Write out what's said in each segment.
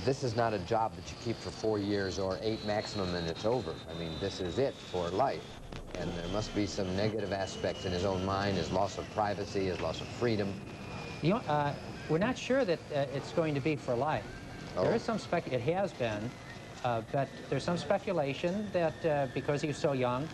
this is not a job that you keep for 4 years or 8 maximum and it's over. I mean, this is it for life. And there must be some negative aspects in his own mind, his loss of privacy, his loss of freedom. You know, we're not sure that it's going to be for life. Oh. There is some it has been, but there's some speculation that because he's so young,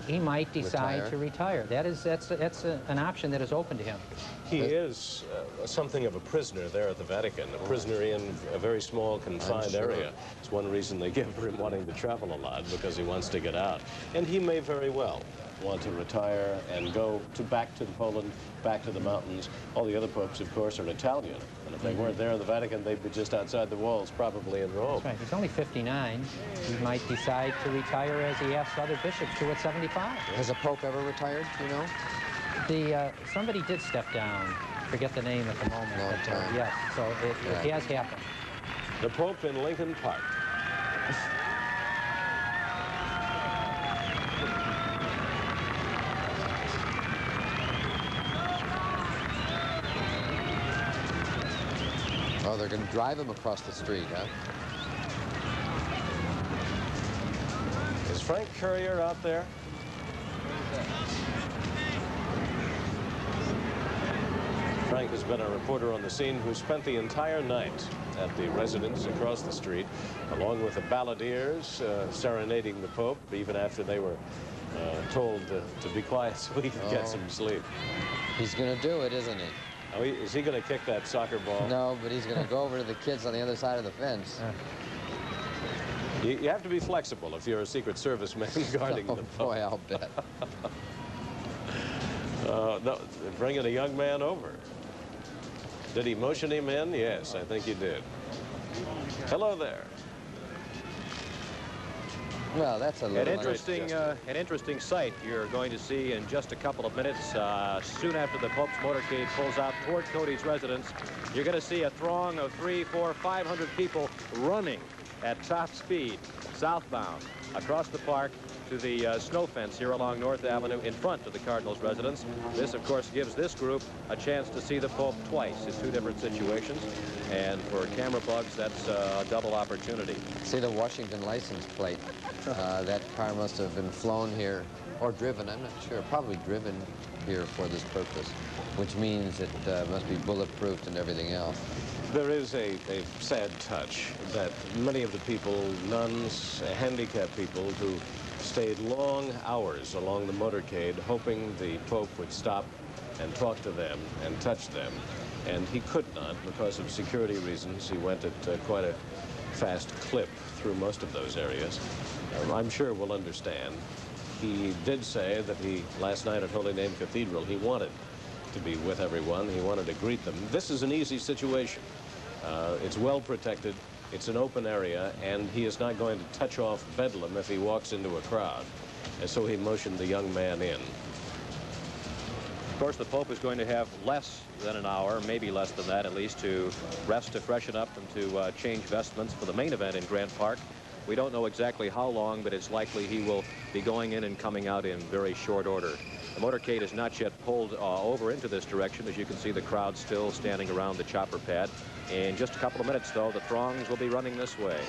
he might decide to retire. That's an option that is open to him. He is something of a prisoner there at the Vatican, a prisoner in a very small, confined area. It's one reason they give for him wanting to travel a lot, because he wants to get out. And he may very well want to retire and go back to Poland, back to the mountains. All the other popes, of course, are Italian. And if they weren't there in the Vatican, they'd be just outside the walls, probably in Rome. That's right. He's only 59. He might decide to retire as he asks other bishops to at 75. Has a pope ever retired, do you know? Somebody did step down. Forget the name at the moment. Long time. Yes, so it has happened. The Pope in Lincoln Park. Oh, they're going to drive him across the street, huh? Is Frank Courier out there? Frank has been a reporter on the scene who spent the entire night at the residence across the street, along with the balladeers serenading the Pope, even after they were told to be quiet so he could get some sleep. He's going to do it, isn't he? Oh, is he going to kick that soccer ball? No, but he's going to go over to the kids on the other side of the fence. You have to be flexible if you're a Secret Service man guarding the Pope. Boy, I'll bet. No, bringing a young man over. Did he motion him in? Yes, I think he did. Hello there. Well, that's an interesting sight you're going to see in just a couple of minutes. Soon after the Pope's motorcade pulls out toward Cody's residence, you're going to see a throng of 300, 400, 500 people running at top speed southbound across the park to the snow fence here along North Avenue in front of the Cardinal's residence. This, of course, gives this group a chance to see the Pope twice in 2 different situations. And for camera bugs, that's a double opportunity. See the Washington license plate. That car must have been flown here or driven, I'm not sure, probably driven here for this purpose, which means it must be bulletproofed and everything else. There is a sad touch that many of the people, nuns, handicapped people who stayed long hours along the motorcade hoping the Pope would stop and talk to them and touch them. And he could not because of security reasons. He went at quite a fast clip through most of those areas. I'm sure we'll understand. He did say that last night at Holy Name Cathedral, he wanted to be with everyone. He wanted to greet them. This is an easy situation. It's well protected. It's an open area, and he is not going to touch off Bedlam if he walks into a crowd. And so he motioned the young man in. Of course, the Pope is going to have less than an hour, maybe less than that at least, to rest, to freshen up, and to change vestments for the main event in Grant Park. We don't know exactly how long, but it's likely he will be going in and coming out in very short order. The motorcade is not yet pulled over into this direction. As you can see, the crowd still standing around the chopper pad. In just a couple of minutes, though, the throngs will be running this way.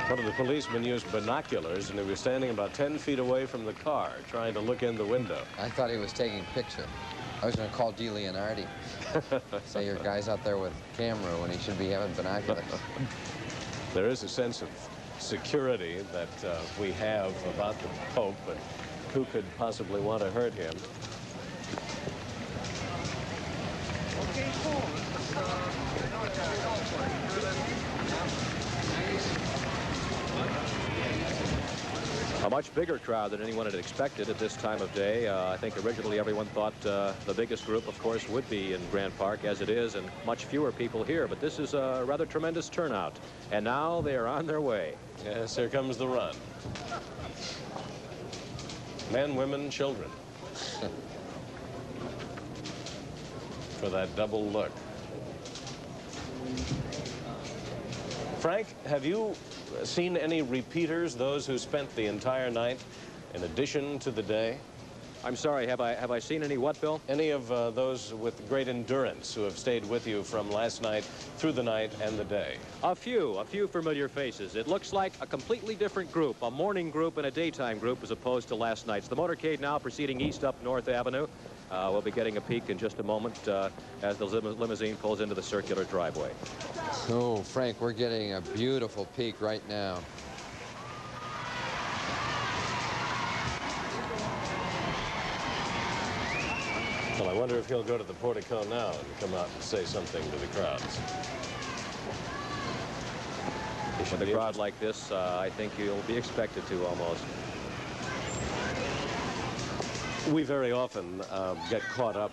One of the policemen used binoculars, and he was standing about 10 feet away from the car, trying to look in the window. I thought he was taking a picture. I was going to call D. Leonardi. Say your guy's out there with camera when he should be having binoculars. There is a sense of security that we have about the Pope, but who could possibly want to hurt him? A much bigger crowd than anyone had expected at this time of day. I think originally everyone thought the biggest group, of course, would be in Grant Park, as it is, and much fewer people here. But this is a rather tremendous turnout. And now they are on their way. Yes, here comes the run. Men, women, children. For that double look. Frank, have you seen any repeaters, those who spent the entire night in addition to the day? I'm sorry, have I seen any what, Bill? Any of those with great endurance who have stayed with you from last night through the night and the day? A few familiar faces. It looks like a completely different group, a morning group and a daytime group as opposed to last night's. The motorcade now proceeding east up North Avenue. We'll be getting a peek in just a moment as the limousine pulls into the circular driveway. Oh, Frank, we're getting a beautiful peek right now. Well, I wonder if he'll go to the portico now and come out and say something to the crowds. With a crowd like this, I think you'll be expected to almost. We very often get caught up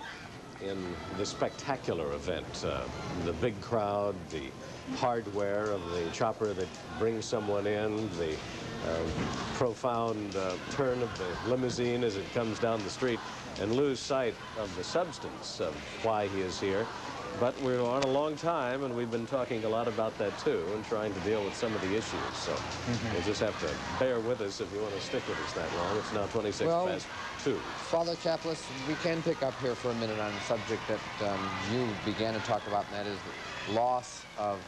in the spectacular event, the big crowd, the hardware of the chopper that brings someone in, the profound turn of the limousine as it comes down the street, and lose sight of the substance of why he is here. But we're on a long time, and we've been talking a lot about that too, and trying to deal with some of the issues. So you'll just have to bear with us if you want to stick with us that long. It's now 26 past 2. Father Chaplis, we can pick up here for a minute on a subject that you began to talk about, and that is the loss of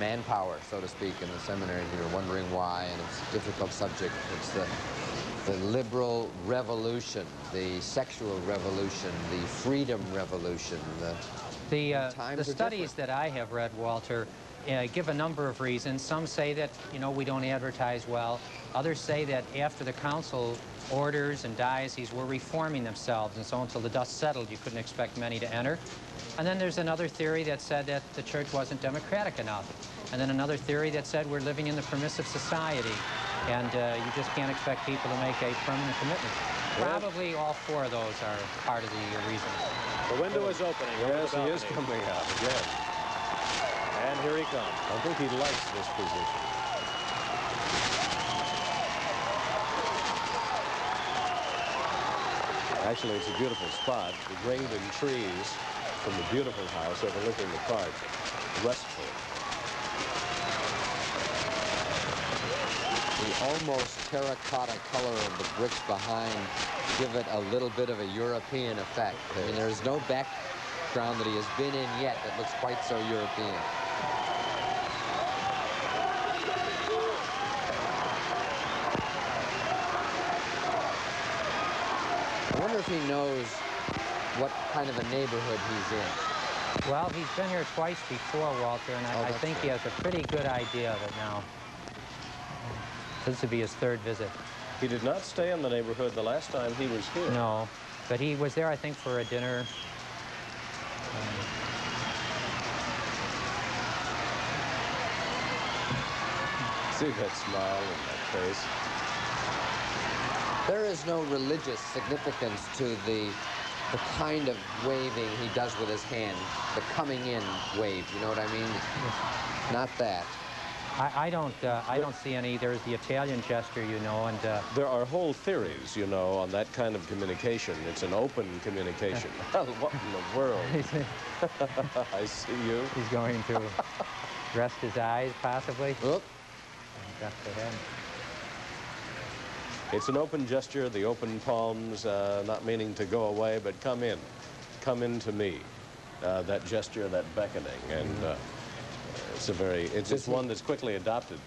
manpower, so to speak, in the seminary. You're wondering why, and it's a difficult subject. It's the liberal revolution, the sexual revolution, the freedom revolution. The studies that I have read, Walter, give a number of reasons. Some say that, we don't advertise well. Others say that after the council orders and dioceses were reforming themselves, and so until the dust settled, you couldn't expect many to enter. And then there's another theory that said that the church wasn't democratic enough. And then another theory that said we're living in the permissive society, and you just can't expect people to make a permanent commitment. Probably all 4 of those are part of the reason. The window is opening. Yes, he is coming out again. And here he comes. I think he likes this position. Actually, it's a beautiful spot, ringed in trees from the beautiful house overlooking the park. Restful. The almost terracotta color of the bricks behind give it a little bit of a European effect. I mean, there's no background that he has been in yet that looks quite so European. I wonder if he knows what kind of a neighborhood he's in. Well, he's been here twice before, Walter, and I think he has a pretty good idea of it now. This would be his 3rd visit. He did not stay in the neighborhood the last time he was here. No, but he was there, I think, for a dinner. See that smile in that face? There is no religious significance to the kind of waving he does with his hand, the coming in wave, you know what I mean? Not that. I don't see any. There's the Italian gesture, and there are whole theories, on that kind of communication. It's an open communication. What in the world? I see you. He's going to rest his eyes, possibly. Oop. Duck the head. It's an open gesture, the open palms, not meaning to go away, but come in. Come into me. That gesture, that beckoning, and it's one that's quickly adopted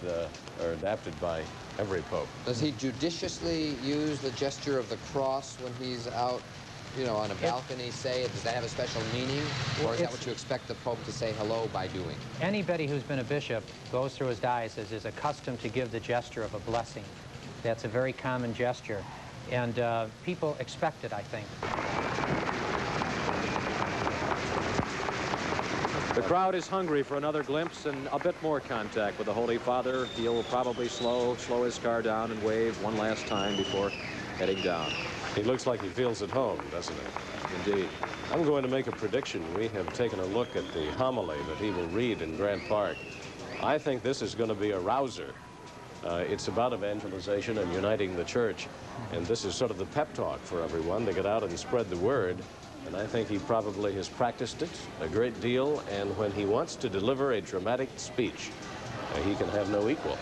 or adapted by every pope. Does he judiciously use the gesture of the cross when he's out, on a balcony, say? Does that have a special meaning? Or is that what you expect the Pope to say hello by doing? Anybody who's been a bishop, goes through his diocese, is accustomed to give the gesture of a blessing. That's a very common gesture. And people expect it, I think. The crowd is hungry for another glimpse and a bit more contact with the Holy Father. He'll probably slow his car down and wave one last time before heading down. He looks like he feels at home, doesn't he? Indeed. I'm going to make a prediction. We have taken a look at the homily that he will read in Grant Park. I think this is going to be a rouser. It's about evangelization and uniting the church. And this is sort of the pep talk for everyone to get out and spread the word. And I think he probably has practiced it a great deal. And when he wants to deliver a dramatic speech, he can have no equal.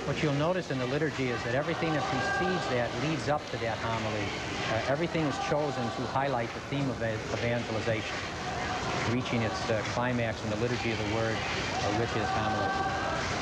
What you'll notice in the liturgy is that everything that precedes that leads up to that homily. Everything is chosen to highlight the theme of evangelization, reaching its climax in the liturgy of the word with his homily.